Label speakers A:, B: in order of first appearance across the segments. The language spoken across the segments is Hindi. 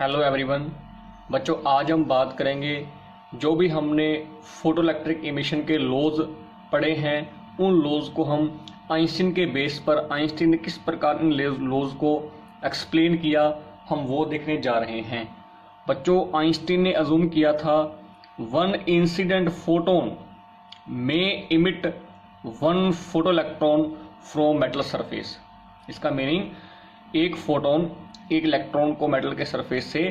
A: Hello everyone. बच्चों, आज हम बात करेंगे जो भी हमने फोटो इलेक्ट्रिक एमिशन के लॉज पढ़े हैं उन लॉज को हम आइंस्टीन के बेस पर आइंस्टीन ने किस प्रकार इन लॉज को एक्सप्लेन किया हम वो देखने जा रहे हैं। बच्चों, आइंस्टीन ने अज्यूम किया था वन इंसिडेंट फोटोन में emit one photo electron from metal surface. इसका मीनिंग एक फोटोन एक इलेक्ट्रॉन को मेटल के सरफेस से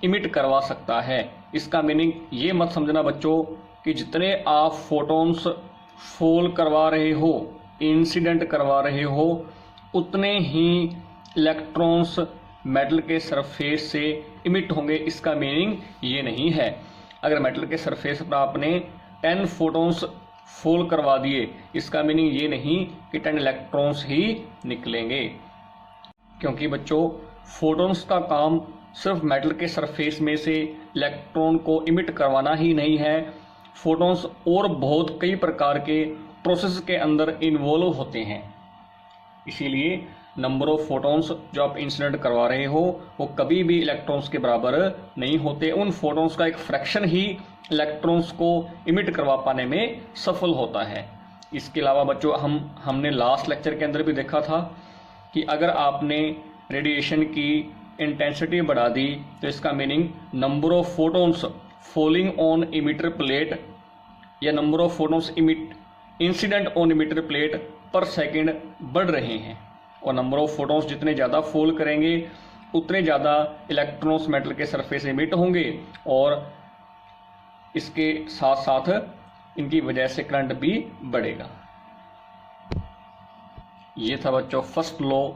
A: इमिट करवा सकता है। इसका मीनिंग ये मत समझना बच्चों कि जितने आप फोटॉन्स फॉल करवा रहे हो, इंसिडेंट करवा रहे हो, उतने ही इलेक्ट्रॉन्स मेटल के सरफेस से इमिट होंगे। इसका मीनिंग ये नहीं है। अगर मेटल के सरफेस पर आपने 10 फोटॉन्स फॉल करवा दिए, इसका मीनिंग ये नहीं कि 10 इलेक्ट्रॉन्स ही निकलेंगे, क्योंकि बच्चों फोटॉन्स का काम सिर्फ मेटल के सरफेस में से इलेक्ट्रॉन को इमिट करवाना ही नहीं है। फोटॉन्स और बहुत कई प्रकार के प्रोसेस के अंदर इन्वॉल्व होते हैं। इसीलिए नंबर ऑफ फोटॉन्स जो आप इंसिडेंट करवा रहे हो वो कभी भी इलेक्ट्रॉन्स के बराबर नहीं होते। उन फोटॉन्स का एक फ्रैक्शन ही इलेक्ट्रॉन्स को इमिट करवा पाने में सफल होता है। इसके अलावा बच्चों हमने लास्ट लेक्चर के अंदर भी देखा था कि अगर आपने रेडिएशन की इंटेंसिटी बढ़ा दी तो इसका meaning number of photons falling on emitter plate या number of photons incident on emitter plate per second बढ़ रहे हैं। और नंबर ऑफ फोटॉन्स जितने ज़्यादा फॉल करेंगे उतने ज़्यादा इलेक्ट्रॉन्स मेटल के सरफेस से इमिट होंगे और इसके साथ साथ इनकी वजह से करंट भी बढ़ेगा। ये था बच्चों फर्स्ट लॉ।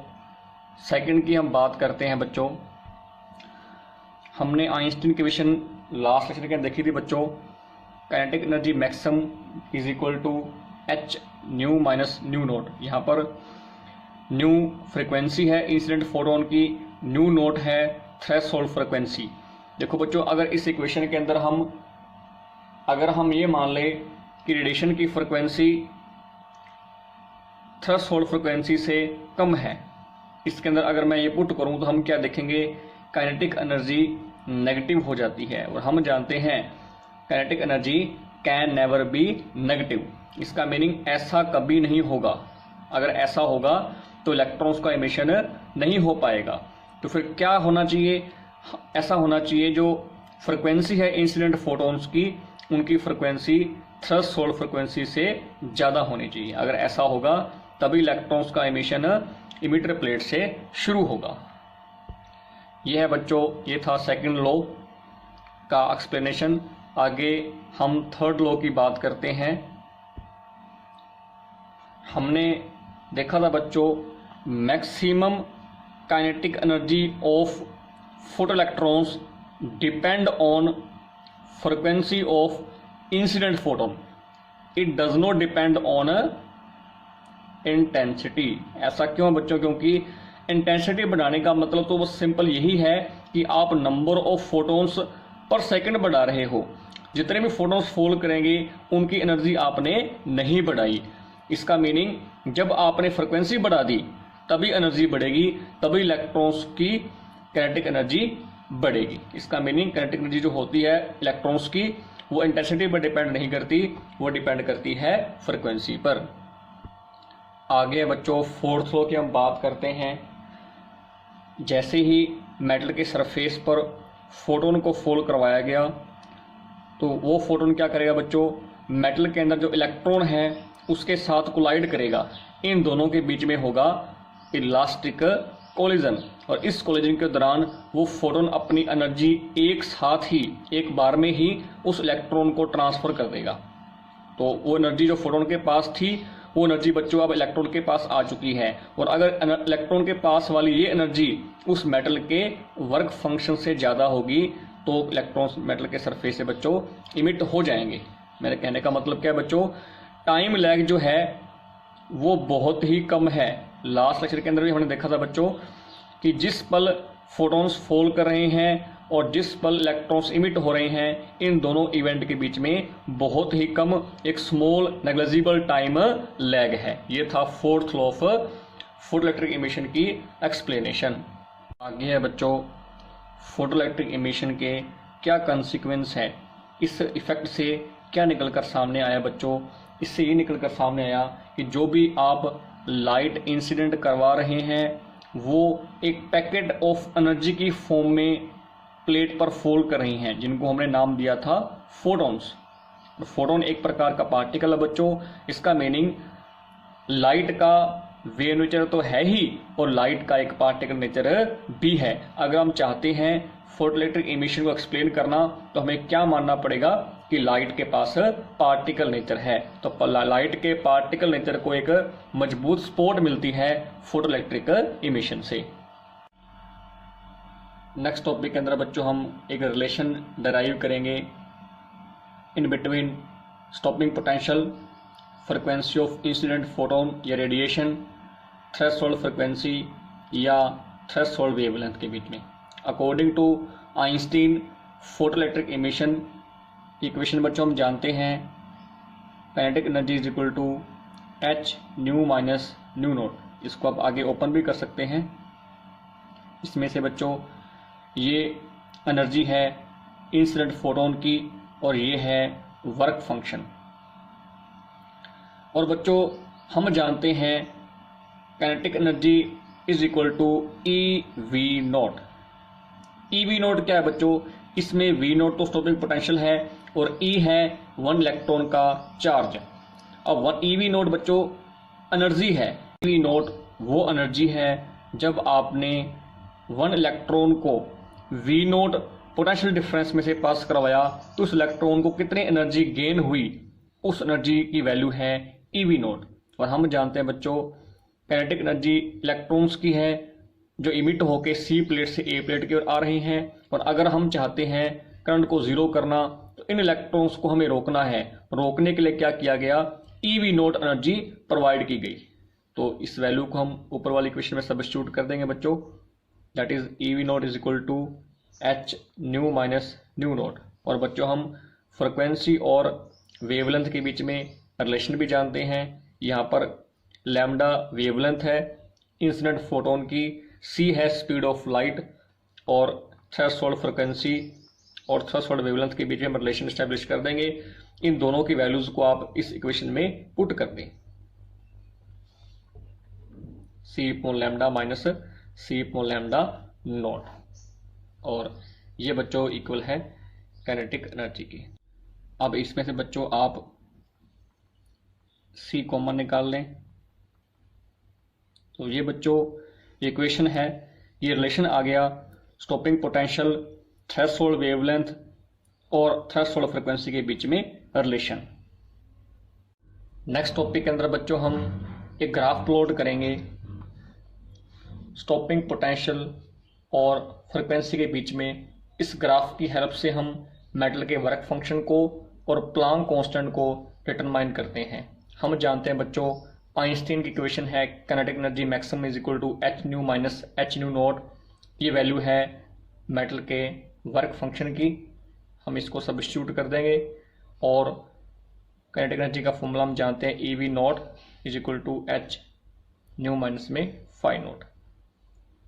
A: सेकंड की हम बात करते हैं बच्चों। हमने आइंस्टीन की इक्वेशन लास्ट लेक्चर के अंदर देखी थी बच्चों। Kinetic energy maximum is equal to H nu minus nu naught. यहाँ पर न्यू फ्रिक्वेंसी है इंसिडेंट फोटोन की, न्यू नोट है थ्रेशोल्ड फ्रिक्वेंसी। देखो बच्चों, अगर इस इक्वेशन के अंदर अगर हम ये मान ले कि रेडिएशन की फ्रिक्वेंसी थ्रेशोल्ड फ्रिक्वेंसी से कम है, इसके अंदर अगर मैं ये पुट करूं तो हम क्या देखेंगे, काइनेटिक एनर्जी नेगेटिव हो जाती है। और हम जानते हैं kinetic energy can never be negative. इसका मीनिंग ऐसा कभी नहीं होगा। अगर ऐसा होगा तो इलेक्ट्रॉन्स का एमिशन नहीं हो पाएगा। तो फिर क्या होना चाहिए, ऐसा होना चाहिए जो फ्रिक्वेंसी है इंसिडेंट फोटॉन्स की, उनकी फ्रिक्वेंसी थ्रेशोल्ड फ्रिक्वेंसी से ज़्यादा होनी चाहिए। अगर ऐसा होगा तभी इलेक्ट्रॉन्स का एमिशन इमिटर प्लेट से शुरू होगा। यह है बच्चों, ये था सेकंड लॉ का एक्सप्लेनेशन। आगे हम थर्ड लॉ की बात करते हैं। हमने देखा था बच्चों maximum kinetic energy of photoelectrons depend on frequency of incident photon, it does not depend on intensity. ऐसा क्यों बच्चों, क्योंकि इंटेंसिटी बढ़ाने का मतलब तो बस सिंपल यही है कि आप number of photons per second बढ़ा रहे हो। जितने भी फोटॉन्स फॉल करेंगे उनकी एनर्जी आपने नहीं बढ़ाई। इसका मीनिंग जब आपने फ्रिक्वेंसी बढ़ा दी तभी एनर्जी बढ़ेगी, तभी इलेक्ट्रॉन्स की काइनेटिक एनर्जी बढ़ेगी। इसका मीनिंग काइनेटिक एनर्जी जो होती है इलेक्ट्रॉन्स की वो इंटेंसिटी पर डिपेंड नहीं करती, वो डिपेंड करती है फ्रिक्वेंसी पर। आगे बच्चों फोर्थ लॉ की हम बात करते हैं। जैसे ही मेटल के सरफेस पर फोटोन को फॉल करवाया गया तो वो फोटोन क्या करेगा बच्चों, मेटल के अंदर जो इलेक्ट्रॉन है उसके साथ कोलाइड करेगा। इन दोनों के बीच में होगा इलास्टिक कोलिजन और इस कोलिजन के दौरान वो फोटोन अपनी एनर्जी एक साथ ही एक बार में ही उस इलेक्ट्रॉन को ट्रांसफर कर देगा। तो वो एनर्जी जो फोटोन के पास थी वो एनर्जी बच्चों अब इलेक्ट्रॉन के पास आ चुकी है। और अगर इलेक्ट्रॉन के पास वाली ये एनर्जी उस मेटल के वर्क फंक्शन से ज़्यादा होगी तो इलेक्ट्रॉन्स मेटल के सरफेस से बच्चों इमिट हो जाएंगे। मेरे कहने का मतलब क्या है बच्चों, टाइम लैग जो है वो बहुत ही कम है। लास्ट लेक्चर के अंदर भी हमने देखा था बच्चों कि जिस पल फोटॉन्स फॉल कर रहे हैं और जिस पल इलेक्ट्रॉन्स इमिट हो रहे हैं, इन दोनों इवेंट के बीच में बहुत ही कम एक स्मॉल नेग्लिजिबल टाइम लैग है। ये था fourth law of photo electric emission की एक्सप्लेनेशन। आगे है बच्चों फोटो इलेक्ट्रिक इमिशन के क्या कंसिक्वेंस है, इस इफेक्ट से क्या निकल कर सामने आया बच्चों। इससे ये निकल कर सामने आया कि जो भी आप लाइट इंसिडेंट करवा रहे हैं वो एक पैकेट ऑफ एनर्जी की फॉर्म में प्लेट पर फॉल कर रही हैं, जिनको हमने नाम दिया था फोटॉन्स। फोटोन एक प्रकार का पार्टिकल है बच्चों। इसका मीनिंग लाइट का वेव नेचर तो है ही और लाइट का एक पार्टिकल नेचर भी है। अगर हम चाहते हैं फोटो इलेक्ट्रिक इमिशन को एक्सप्लेन करना तो हमें क्या मानना पड़ेगा कि लाइट के पास पार्टिकल नेचर है। तो लाइट के पार्टिकल नेचर को एक मजबूत सपोर्ट मिलती है फोटो इलेक्ट्रिक इमिशन से। नेक्स्ट टॉपिक के अंदर बच्चों हम एक रिलेशन डराइव करेंगे in between stopping potential, frequency of incident photon या रेडिएशन, थ्रेशोल्ड फ्रिक्वेंसी या थ्रेशोल्ड वेवलेंथ के बीच में। According to Einstein photoelectric emission equation बच्चों हम जानते हैं kinetic energy is equal to H nu minus nu naught. इसको आप आगे ओपन भी कर सकते हैं। इसमें से बच्चों ये एनर्जी है इंसिडेंट फोटोन की और ये है वर्क फंक्शन। और बच्चों हम जानते हैं kinetic energy is equal to E V naught. E V naught क्या है बच्चों, इसमें वी नॉट तो स्टॉपिंग पोटेंशियल है और ई है 1 इलेक्ट्रॉन का चार्ज। अब ई वी नॉट बच्चों एनर्जी है। ई वी नॉट वो एनर्जी है जब आपने 1 इलेक्ट्रॉन को वी नॉट पोटेंशियल डिफरेंस में से पास करवाया तो उस इलेक्ट्रॉन को कितनी एनर्जी गेन हुई, उस एनर्जी की वैल्यू है ई वी नॉट। और हम जानते हैं बच्चों काइनेटिक एनर्जी इलेक्ट्रॉन्स की है जो इमिट होकर सी प्लेट से ए प्लेट की ओर आ रही हैं। और अगर हम चाहते हैं करंट को जीरो करना तो इन इलेक्ट्रॉन्स को हमें रोकना है। रोकने के लिए क्या किया गया, ई वी नॉट एनर्जी प्रोवाइड की गई। तो इस वैल्यू को हम ऊपर वाली इक्वेशन में सब्स्टिट्यूट कर देंगे बच्चों, that is E V naught is equal to H nu minus nu naught. और बच्चों हम फ्रिक्वेंसी और वेवलेंथ के बीच में रिलेशन भी जानते हैं। यहाँ पर लैम्डा वेवलेंथ है इंसिडेंट फोटोन की, सी है स्पीड ऑफ लाइट और थ्रेशोल्ड फ्रिक्वेंसी और थ्रेशोल्ड वेवलेंथ के बीच में रिलेशन एस्टेब्लिश कर देंगे। इन दोनों की वैल्यूज को आप इस इक्वेशन में पुट कर दें, c upon lambda minus c upon lambda not. और ये बच्चों इक्वल है काइनेटिक एनर्जी की। अब इसमें से बच्चों आप सी कॉमन निकाल लें। तो ये बच्चों इक्वेशन है, ये रिलेशन आ गया स्टॉपिंग पोटेंशियल, थ्रेशोल्ड वेवलेंथ और थ्रेशोल्ड फ्रिक्वेंसी के बीच में रिलेशन। नेक्स्ट टॉपिक के अंदर बच्चों हम एक ग्राफ प्लॉट करेंगे स्टॉपिंग पोटेंशियल और फ्रिक्वेंसी के बीच में। इस ग्राफ की हेल्प से हम मेटल के वर्क फंक्शन को और प्लांक कांस्टेंट को डिटरमाइन करते हैं। हम जानते हैं बच्चों आइंस्टीन की इक्वेशन है kinetic energy maximum is equal to H nu minus H nu naught. ये वैल्यू है मेटल के वर्क फंक्शन की। हम इसको सब्स्टिट्यूट कर देंगे और काइनेटिक एनर्जी का फॉर्मूला हम जानते हैं E V naught is equal to H nu minus में फाई नॉट।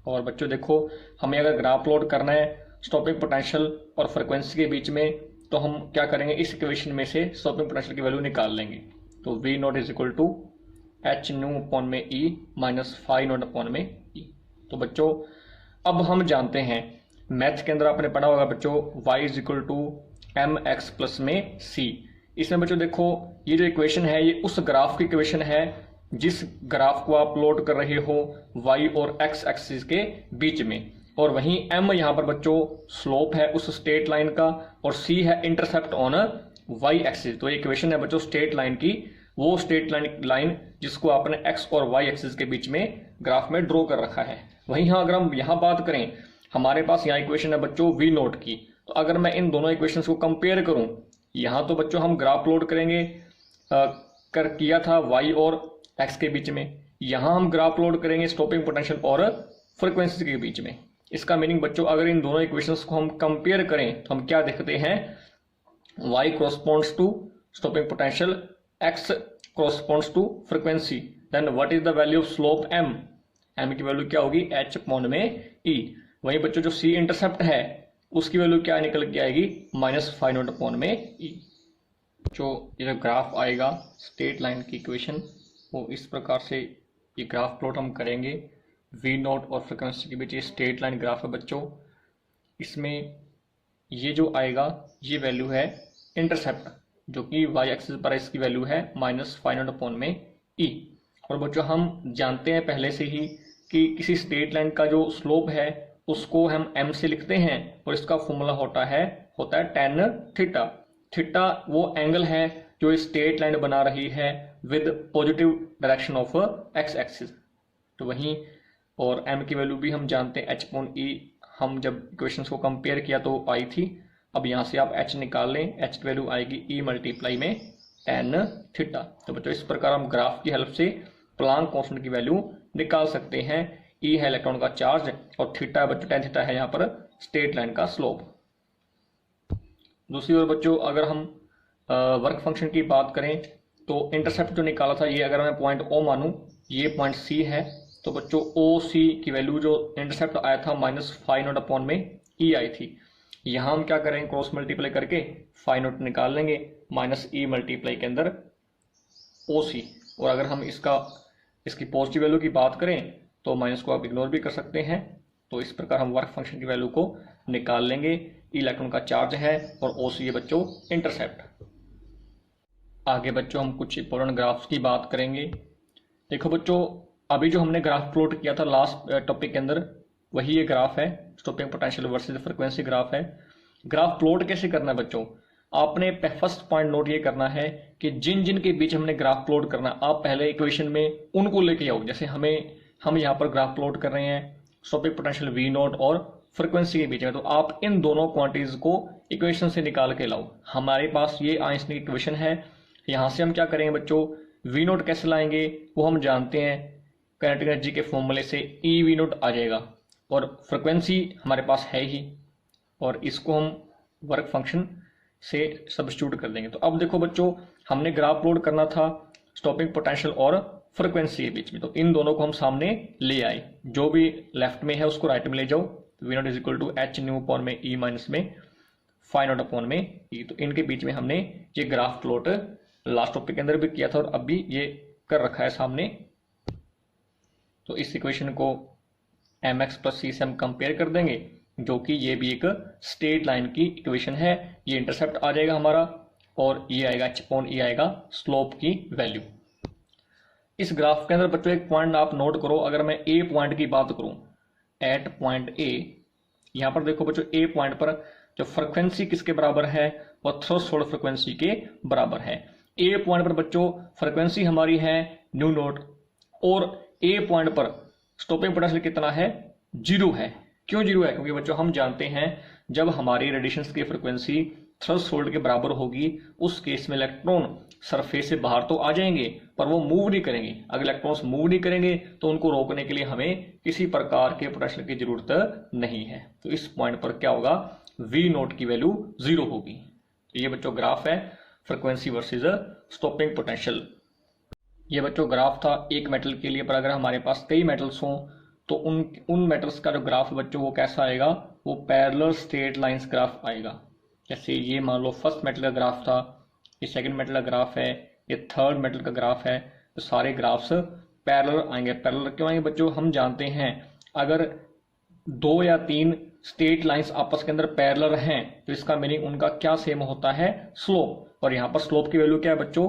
A: और बच्चों देखो हमें अगर ग्राफ प्लॉट करना है स्टॉपिंग पोटेंशियल और फ्रिक्वेंसी के बीच में तो हम क्या करेंगे, इस इक्वेशन में से स्टॉपिंग पोटेंशियल की वैल्यू निकाल लेंगे। तो V naught is equal to H nu upon में E minus phi naught upon में ई। तो बच्चों अब हम जानते हैं मैथ के अंदर आपने पढ़ा होगा बच्चों y is equal to M X plus में c। इसमें बच्चों देखो ये जो इक्वेशन है ये उस ग्राफ की इक्वेशन है जिस ग्राफ को आप प्लॉट कर रहे हो y और x एक्सिस के बीच में। और वहीं m यहाँ पर बच्चों स्लोप है उस स्ट्रेट लाइन का और c है इंटरसेप्ट ऑन y एक्सिस। तो ये इक्वेशन है बच्चों स्ट्रेट लाइन की, वो स्ट्रेट लाइन जिसको आपने x और y एक्सिस के बीच में ग्राफ में ड्रॉ कर रखा है। वहीं हाँ अगर हम यहाँ बात करें हमारे पास यहाँ इक्वेशन है बच्चों वी नॉट की। तो अगर मैं इन दोनों इक्वेशंस को कंपेयर करूं, यहाँ तो बच्चों हम ग्राफ प्लॉट करेंगे किया था y और x के बीच में, यहाँ हम ग्राफ प्लॉट करेंगे स्टॉपिंग पोटेंशियल और फ्रिक्वेंसी के बीच में। इसका मीनिंग बच्चों अगर इन दोनों इक्वेशंस को हम कंपेयर करें तो हम क्या देखते हैं, y corresponds to stopping potential, x corresponds to frequency, then what is the value of slope m, m की वैल्यू क्या होगी h अपॉन में e। वहीं बच्चों जो सी इंटरसेप्ट है उसकी वैल्यू क्या निकल के आएगी, -φ0 में ई। जो ये ग्राफ आएगा स्ट्रेट लाइन की इक्वेशन, वो इस प्रकार से ये ग्राफ प्लॉट हम करेंगे। V0 और फ्रिक्वेंसी के बीच ये स्ट्रेट लाइन ग्राफ है बच्चों। इसमें ये जो आएगा ये वैल्यू है इंटरसेप्ट, जो कि y एक्सिस पर इसकी वैल्यू है -φ0 में ई। और बच्चों हम जानते हैं पहले से ही कि किसी स्ट्रेट लाइन का जो स्लोप है उसको हम m से लिखते हैं, और इसका फॉर्मूला होता है tan थीटा। थीटा वो एंगल है जो इस स्ट्रेट लाइन बना रही है with positive direction of x axis. तो वहीं और m की वैल्यू भी हम जानते हैं h/e, हम जब इक्वेशंस को कंपेयर किया तो आई थी। अब यहाँ से आप h निकाल लें, h की वैल्यू आएगी e मल्टीप्लाई में tan थीटा। तो बच्चों इस प्रकार हम ग्राफ की हेल्प से प्लांक कांस्टेंट की वैल्यू निकाल सकते हैं। e है इलेक्ट्रॉन का चार्ज और थीटा है बच्चों, tan थीटा है यहाँ पर स्ट्रेट लाइन का स्लोप। दूसरी ओर बच्चों अगर हम वर्क फंक्शन की बात करें तो इंटरसेप्ट जो निकाला था ये अगर मैं पॉइंट O मानूं, ये पॉइंट C है, तो बच्चों OC की वैल्यू जो इंटरसेप्ट आया था -φ0 में E आई थी। यहाँ हम क्या करेंगे, क्रॉस मल्टीप्लाई करके φ0 निकाल लेंगे -e मल्टीप्लाई के अंदर OC। और अगर हम इसकी पॉजिटिव वैल्यू की बात करें तो माइनस को आप इग्नोर भी कर सकते हैं। तो इस प्रकार हम वर्क फंक्शन की वैल्यू को निकाल लेंगे। इलेक्ट्रॉन का चार्ज है और OC है बच्चों इंटरसेप्ट। आगे बच्चों हम कुछ इंपॉर्टेंट ग्राफ्स की बात करेंगे। देखो बच्चों अभी जो हमने ग्राफ प्लॉट किया था लास्ट टॉपिक के अंदर, वही ये ग्राफ है, stopping potential versus frequency graph है। ग्राफ प्लॉट कैसे करना है बच्चों, आपने फर्स्ट पॉइंट नोट ये करना है कि जिन जिन के बीच हमने ग्राफ प्लॉट करना, आप पहले इक्वेशन में उनको लेके आओ। जैसे हम यहाँ पर ग्राफ प्लॉट कर रहे हैं स्टॉपिंग पोटेंशियल V0 और फ्रीक्वेंसी के बीच में, तो आप इन दोनों क्वांटिटीज को इक्वेशन से निकाल के लाओ। हमारे पास ये आइंस्टीन की इक्वेशन है, यहाँ से हम क्या करेंगे बच्चों, V0 कैसे लाएंगे वो हम जानते हैं, काइनेटिक एनर्जी के फॉर्मूले से ई V0 आ जाएगा, और फ्रिक्वेंसी हमारे पास है ही, और इसको हम वर्क फंक्शन से सब्स्टिट्यूट कर देंगे। तो अब देखो बच्चों हमने ग्राफ प्लॉट करना था स्टॉपिंग पोटेंशियल और फ्रिक्वेंसी के बीच में, तो इन दोनों को हम सामने ले आए। जो भी लेफ्ट में है उसको राइट में ले जाओ। V0 is equal to h nu upon में e माइनस में φ0 अपॉन में e। तो इनके बीच में हमने ये ग्राफ प्लॉट लास्ट टॉपिक के अंदर भी किया था और अब भी ये कर रखा है सामने। तो इस इक्वेशन को mx प्लस c से हम कंपेयर कर देंगे, जो कि ये भी एक स्ट्रेट लाइन की इक्वेशन है। ये इंटरसेप्ट आ जाएगा हमारा और ये आएगा h/e आएगा स्लोप की वैल्यू। इस ग्राफ के अंदर बच्चों एक पॉइंट आप नोट करो, अगर मैं ए पॉइंट की बात करूं, एट पॉइंट ए, यहां पर देखो बच्चों ए पॉइंट पर जो फ्रीक्वेंसी किसके बराबर है, वह थ्रेशोल्ड फ्रीक्वेंसी के बराबर है। ए पॉइंट पर बच्चों फ्रीक्वेंसी हमारी है न्यू नोट, और ए पॉइंट पर स्टॉपिंग पोटेंशियल कितना है, 0 है। क्यों 0 है, क्योंकि बच्चों हम जानते हैं जब हमारी रेडिएशंस की फ्रीक्वेंसी थ्रेशोल्ड के बराबर होगी उस केस में इलेक्ट्रॉन सरफेस से बाहर तो आ जाएंगे पर वो मूव नहीं करेंगे। अगर इलेक्ट्रॉन्स मूव नहीं करेंगे तो उनको रोकने के लिए हमें किसी प्रकार के पोटेंशियल की जरूरत नहीं है। तो इस पॉइंट पर क्या होगा, V0 की वैल्यू 0 होगी। तो ये बच्चों ग्राफ है फ्रीक्वेंसी वर्सेस स्टॉपिंग पोटेंशियल। ये बच्चों ग्राफ था एक मेटल के लिए, पर अगर हमारे पास कई मेटल्स हों तो उन मेटल्स का जो ग्राफ है बच्चों वो कैसा आएगा, वो पैरेलल स्ट्रेट लाइंस ग्राफ आएगा। जैसे ये मान लो फर्स्ट मेटल का ग्राफ था, ये सेकंड मेटल का ग्राफ है, ये थर्ड मेटल का ग्राफ है, तो सारे ग्राफ्स पैरेलल आएंगे। पैरेलल क्यों आएंगे बच्चों, हम जानते हैं अगर 2 या 3 स्ट्रेट लाइंस आपस के अंदर पैरेलल हैं तो इसका मीनिंग उनका क्या सेम होता है, स्लोप। और यहाँ पर स्लोप की वैल्यू क्या है बच्चों,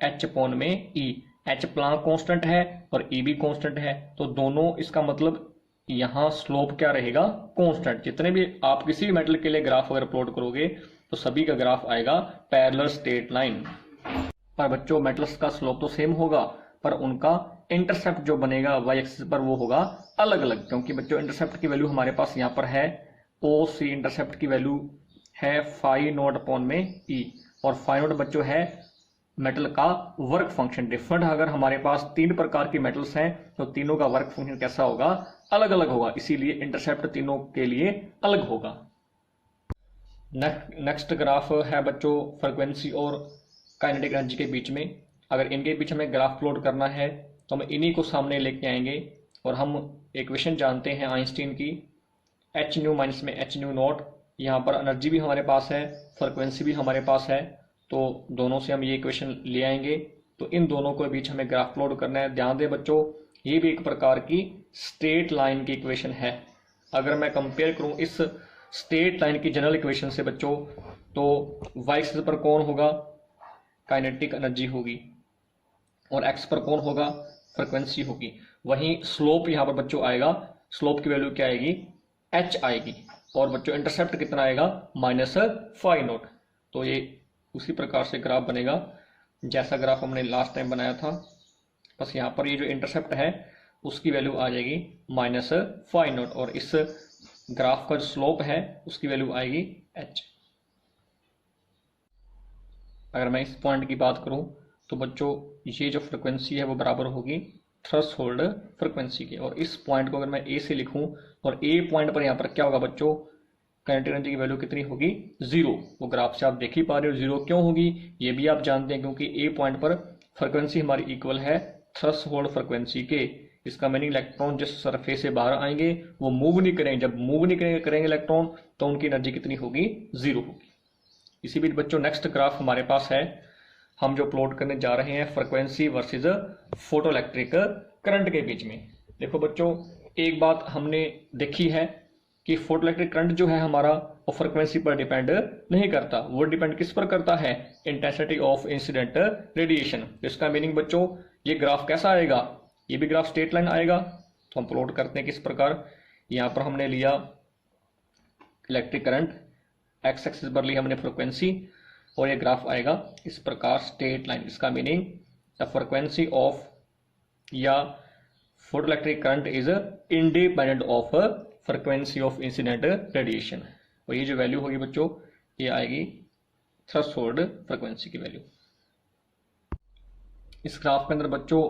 A: h/e। h प्लांक कांस्टेंट है और e भी कांस्टेंट है, तो दोनों, इसका मतलब यहाँ स्लोप क्या रहेगा, कांस्टेंट। जितने भी आप किसी भी मेटल के लिए ग्राफ अगर प्लॉट करोगे तो सभी का ग्राफ आएगा पैरेलल स्ट्रेट लाइन। पर बच्चों मेटल्स का स्लोप तो सेम होगा, पर उनका इंटरसेप्ट जो बनेगा y एक्सिस पर वो होगा अलग अलग, क्योंकि बच्चों इंटरसेप्ट की वैल्यू हमारे पास यहाँ पर है OC, इंटरसेप्ट की वैल्यू है φ0 अपॉन में e, और φ0 बच्चों है मेटल का वर्क फंक्शन। डिफरेंट अगर हमारे पास 3 प्रकार की मेटल्स हैं तो तीनों का वर्क फंक्शन कैसा होगा, अलग अलग होगा, इसीलिए इंटरसेप्ट तीनों के लिए अलग होगा। नेक्स्ट ग्राफ है बच्चों फ्रीक्वेंसी और काइनेटिक एनर्जी के बीच में। अगर इनके बीच हमें ग्राफ प्लॉट करना है तो हम इन्हीं को सामने लेके आएंगे, और हम इक्वेशन जानते हैं आइंस्टीन की, एच न्यू माइनस में एच न्यू नॉट, यहाँ पर एनर्जी भी हमारे पास है, फ्रिक्वेंसी भी हमारे पास है, तो दोनों से हम ये इक्वेशन ले आएंगे। तो इन दोनों के बीच हमें ग्राफ प्लॉट करना है। ध्यान दें बच्चों, ये भी एक प्रकार की स्ट्रेट लाइन की इक्वेशन है। अगर मैं कंपेयर करूं इस स्ट्रेट लाइन की जनरल इक्वेशन से बच्चों, तो y एक्सिस पर कौन होगा, काइनेटिक एनर्जी होगी, और x पर कौन होगा, फ्रिक्वेंसी होगी। वहीं स्लोप यहाँ पर बच्चों आएगा, स्लोप की वैल्यू क्या आएगी, h आएगी, और बच्चों इंटरसेप्ट कितना आएगा, -φ0। तो ये उसी प्रकार से ग्राफ बनेगा जैसा ग्राफ हमने लास्ट टाइम बनाया था, बस यहाँ पर ये जो इंटरसेप्ट है उसकी वैल्यू आ जाएगी -φ0, और इस ग्राफ का जो स्लोप है उसकी वैल्यू आएगी h। अगर मैं इस पॉइंट की बात करूं तो बच्चों ये जो फ्रिक्वेंसी है वो बराबर होगी थ्रेशोल्ड फ्रिक्वेंसी के, और इस पॉइंट को अगर मैं ए से लिखूं, और ए पॉइंट पर यहाँ पर क्या होगा बच्चों, काइनेटिक एनर्जी की वैल्यू कितनी होगी, 0। वो ग्राफ से आप देख ही पा रहे हो 0 क्यों होगी, ये भी आप जानते हैं, क्योंकि ए पॉइंट पर फ्रिक्वेंसी हमारी इक्वल है थ्रेशोल्ड फ्रिक्वेंसी के। इसका मीनिंग इलेक्ट्रॉन जिस सरफेस से बाहर आएंगे वो मूव नहीं करेंगे, जब मूव नहीं करेंगे इलेक्ट्रॉन तो उनकी एनर्जी कितनी होगी, 0 होगी। इसी बीच बच्चों नेक्स्ट ग्राफ हमारे पास है, हम जो प्लॉट करने जा रहे हैं frequency versus photo electric current के बीच में। देखो बच्चों, एक बात हमने देखी है कि फोटो इलेक्ट्रिक करंट जो है हमारा वो फ्रिक्वेंसी पर डिपेंड नहीं करता, वो डिपेंड किस पर करता है, इंटेंसिटी ऑफ इंसिडेंट रेडिएशन। इसका मीनिंग बच्चों ये ग्राफ कैसा आएगा, ये भी ग्राफ स्ट्रेट लाइन आएगा। तो हम प्लॉट करते हैं किस प्रकार, यहाँ पर हमने लिया इलेक्ट्रिक करंट, एक्स एक्सिस पर लिया हमने फ्रिक्वेंसी, और ये ग्राफ आएगा इस प्रकार स्ट्रेट लाइन। इसका मीनिंग द फ्रिक्वेंसी ऑफ या photo electric current is independent of frequency of incident radiation, और ये जो वैल्यू होगी बच्चों ये आएगी थ्रेशोल्ड फ्रिक्वेंसी की वैल्यू। इस ग्राफ के अंदर बच्चों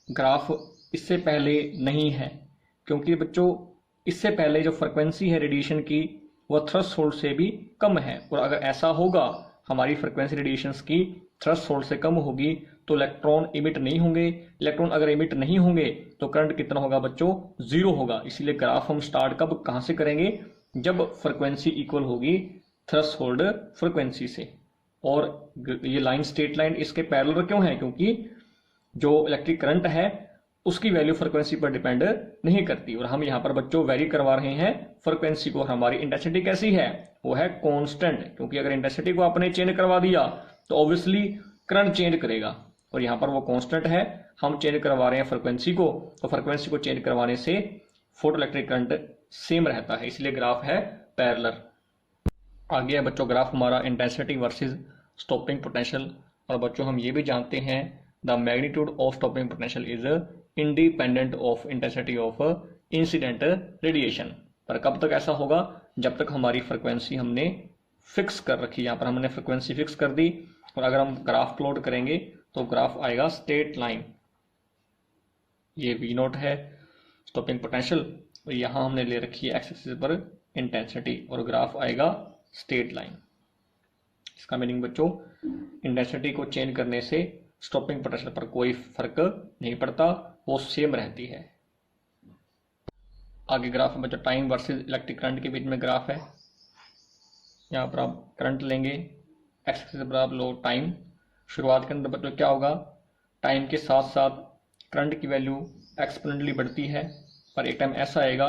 A: ग्राफ इससे पहले नहीं है, क्योंकि बच्चों इससे पहले जो फ्रिक्वेंसी है रेडिएशन की वह थ्रेशोल्ड से भी कम है, और अगर ऐसा होगा हमारी फ्रिक्वेंसी रेडिएशंस की थ्रेशोल्ड से कम होगी तो इलेक्ट्रॉन इमिट नहीं होंगे। इलेक्ट्रॉन अगर इमिट नहीं होंगे तो करंट कितना होगा बच्चों, 0 होगा। इसीलिए ग्राफ हम स्टार्ट कब कहां से करेंगे, जब फ्रिक्वेंसी इक्वल होगी थ्रेशोल्ड फ्रिक्वेंसी से। और ये लाइन स्ट्रेट लाइन इसके पैरेलल क्यों है, क्योंकि जो इलेक्ट्रिक करंट है उसकी वैल्यू फ्रिक्वेंसी पर डिपेंड नहीं करती, और हम यहाँ पर बच्चों वेरी करवा रहे हैं फ्रिक्वेंसी को। हमारी इंटेंसिटी कैसी है, वो है कांस्टेंट, क्योंकि अगर इंटेंसिटी को आपने चेंज करवा दिया तो ऑब्वियसली करंट चेंज करेगा, और यहाँ पर वो कांस्टेंट है, हम चेंज करवा रहे हैं फ्रिक्वेंसी को, तो फ्रिक्वेंसी को चेंज करवाने से फोटो इलेक्ट्रिक करंट सेम रहता है, इसलिए ग्राफ है पैरेलल। आगे है बच्चों ग्राफ हमारा इंटेंसिटी वर्सेस स्टॉपिंग पोटेंशियल, और बच्चों हम ये भी जानते हैं the magnitude of stopping potential is independent of intensity of incident radiation. पर कब तक ऐसा होगा, जब तक हमारी फ्रिक्वेंसी हमने फिक्स कर रखी। यहाँ पर हमने फ्रिक्वेंसी फिक्स कर दी, और अगर हम ग्राफ प्लॉट करेंगे तो ग्राफ आएगा स्ट्रेट लाइन। ये V0 है स्टॉपिंग पोटेंशियल, और यहाँ हमने ले रखी है एक्स एक्सिस पर इंटेंसिटी, और ग्राफ आएगा स्ट्रेट लाइन। इसका मीनिंग बच्चों इंटेंसिटी को चेंज करने से स्टॉपिंग पोटेंशियल पर कोई फर्क नहीं पड़ता, वो सेम रहती है। आगे ग्राफ है बच्चों टाइम वर्सेस इलेक्ट्रिक करंट के बीच में ग्राफ है। यहाँ पर आप करंट लेंगे, एक्स एक्सिस पर आप लो टाइम। शुरुआत के अंदर बच्चों क्या होगा, टाइम के साथ साथ करंट की वैल्यू एक्सपोनेंटली बढ़ती है, पर एक टाइम ऐसा आएगा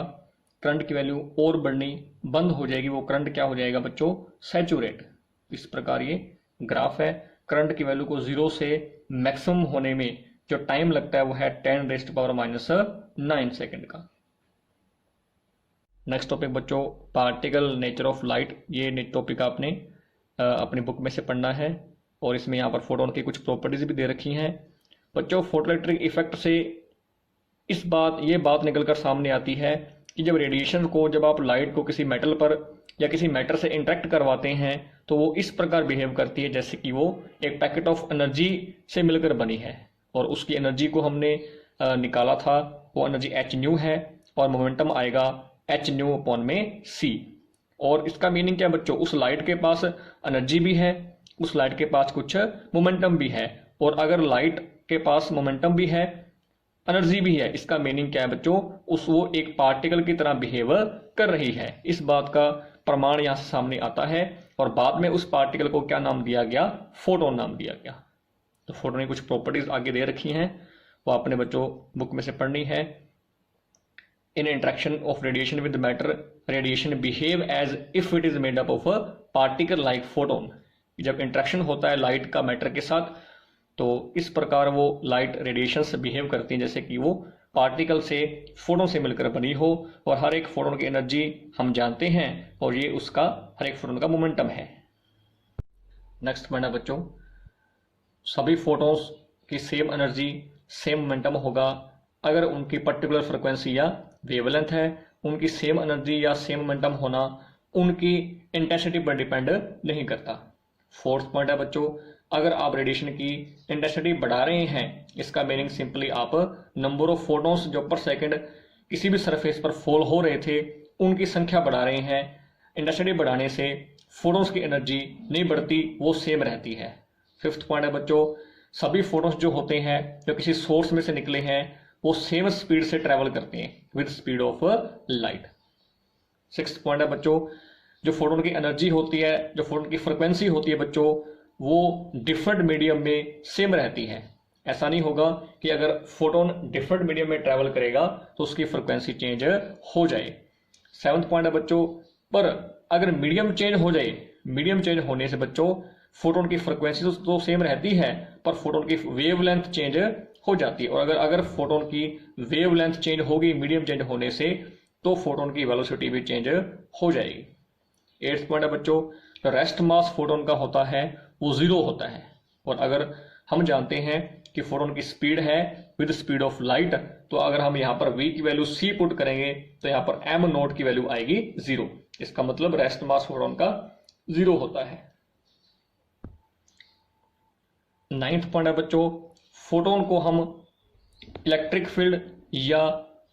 A: करंट की वैल्यू और बढ़नी बंद हो जाएगी, वो करंट क्या हो जाएगा बच्चों, सैचुरेट। इस प्रकार ये ग्राफ है। करंट की वैल्यू को 0 से मैक्सिमम होने में जो टाइम लगता है वो है 10⁻⁹ सेकंड का। नेक्स्ट टॉपिक बच्चों पार्टिकल नेचर ऑफ लाइट। ये टॉपिक आपने अपनी बुक में से पढ़ना है, और इसमें यहाँ पर फोटोन की कुछ प्रॉपर्टीज भी दे रखी हैं। बच्चों फोटो इलेक्ट्रिक इफेक्ट से ये बात निकलकर सामने आती है कि जब आप लाइट को किसी मेटल पर या किसी मैटर से इंटरेक्ट करवाते हैं तो वो इस प्रकार बिहेव करती है जैसे कि वो एक पैकेट ऑफ एनर्जी से मिलकर बनी है, और उसकी एनर्जी को हमने निकाला था, वो एनर्जी एच न्यू है, और मोमेंटम आएगा एच न्यू अपॉन में सी। और इसका मीनिंग क्या है बच्चों, उस लाइट के पास एनर्जी भी है, उस लाइट के पास कुछ मोमेंटम भी है, और अगर लाइट के पास मोमेंटम भी है एनर्जी भी है। इसका मीनिंग क्या है बच्चों, वो एक पार्टिकल की तरह बिहेव कर रही है। इस बात का प्रमाण यहाँ से सामने आता है। और बाद में उस पार्टिकल को क्या नाम दिया गया, फोटोन नाम दिया गया। तो फोटोन की कुछ प्रॉपर्टीज आगे दे रखी हैं, वो आपने बच्चों बुक में से पढ़नी है। In interaction of radiation with matter, radiation behave as if it is made up of a particle like photon. जब इंटरेक्शन होता है लाइट का मैटर के साथ, तो इस प्रकार वो लाइट रेडिएशन से बिहेव करती हैं जैसे कि वो पार्टिकल से, फोटोन से मिलकर बनी हो। और हर एक फोटोन की एनर्जी हम जानते हैं, और ये उसका हर एक फोटोन का मोमेंटम है। नेक्स्ट पॉइंट है बच्चों, सभी फोटोन्स की सेम एनर्जी सेम मोमेंटम होगा अगर उनकी पर्टिकुलर फ्रिक्वेंसी या वेवलेंथ है। उनकी सेम एनर्जी या सेम मोमेंटम होना उनकी इंटेंसिटी पर डिपेंड नहीं करता। फोर्थ पॉइंट है बच्चों, अगर आप रेडिएशन की इंटेंसिटी बढ़ा रहे हैं, इसका मीनिंग सिंपली आप नंबर ऑफ फोटोन्स जो पर सेकंड किसी भी सरफेस पर फॉल हो रहे थे उनकी संख्या बढ़ा रहे हैं। इंटेंसिटी बढ़ाने से फोटोन्स की एनर्जी नहीं बढ़ती, वो सेम रहती है। फिफ्थ पॉइंट है बच्चों, सभी फोटोन्स जो होते हैं जो किसी सोर्स में से निकले हैं वो सेम स्पीड से ट्रेवल करते हैं with speed of light. Sixth point है बच्चों, जो फोटोन की एनर्जी होती है, जो फोटोन की फ्रिक्वेंसी होती है बच्चों, वो डिफरेंट मीडियम में सेम रहती है। ऐसा नहीं होगा कि अगर फोटोन डिफरेंट मीडियम में ट्रेवल करेगा तो उसकी फ्रिक्वेंसी चेंज हो जाए। सेवंथ पॉइंट है बच्चों, पर अगर मीडियम चेंज हो जाए, मीडियम चेंज होने से बच्चों फोटोन की फ्रिक्वेंसी तो सेम रहती है, पर फोटोन की वेवलेंथ चेंज हो जाती है। और अगर फोटोन की वेवलेंथ चेंज होगी मीडियम चेंज होने से, तो फोटोन की वेलोसिटी भी चेंज हो जाएगी। एट्थ पॉइंट है बच्चों, रेस्ट मास फोटोन का होता है वो 0 होता है। और अगर हम जानते हैं कि फोटोन की स्पीड है विद स्पीड ऑफ लाइट, तो अगर हम यहाँ पर v की वैल्यू c पुट करेंगे तो यहाँ पर m नोट की वैल्यू आएगी 0। इसका मतलब रेस्ट मास फोटोन का 0 होता है। नाइन्थ पॉइंट है बच्चों, फोटोन को हम इलेक्ट्रिक फील्ड या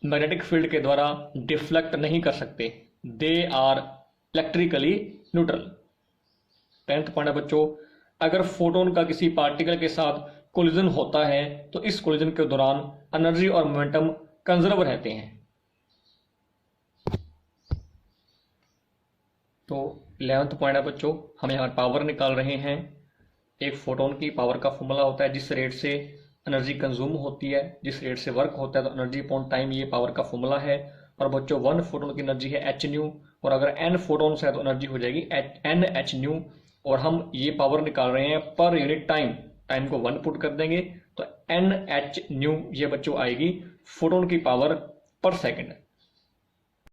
A: मैग्नेटिक फील्ड के द्वारा डिफ्लेक्ट नहीं कर सकते, they are electrically neutral. Tenth point है बच्चों, अगर फोटोन का किसी पार्टिकल के साथ कोलिजन होता है तो इस कोलिजन के दौरान एनर्जी और मोमेंटम कंजर्व रहते हैं। तो 11th पॉइंट है बच्चों, हम यहाँ पावर निकाल रहे हैं। एक फोटोन की पावर का फॉर्मूला होता है जिस रेट से एनर्जी कंज्यूम होती है, जिस रेट से वर्क होता है, तो एनर्जी अपॉन टाइम ये पावर का फॉर्मूला है। और बच्चों 1 फोटोन की एनर्जी है h न्यू, और अगर n फोटोन्स है तो एनर्जी हो जाएगी n h न्यू। और हम ये पावर निकाल रहे हैं पर यूनिट टाइम, टाइम को 1 पुट कर देंगे तो n h न्यू ये बच्चों आएगी फोटोन की पावर पर सेकंड।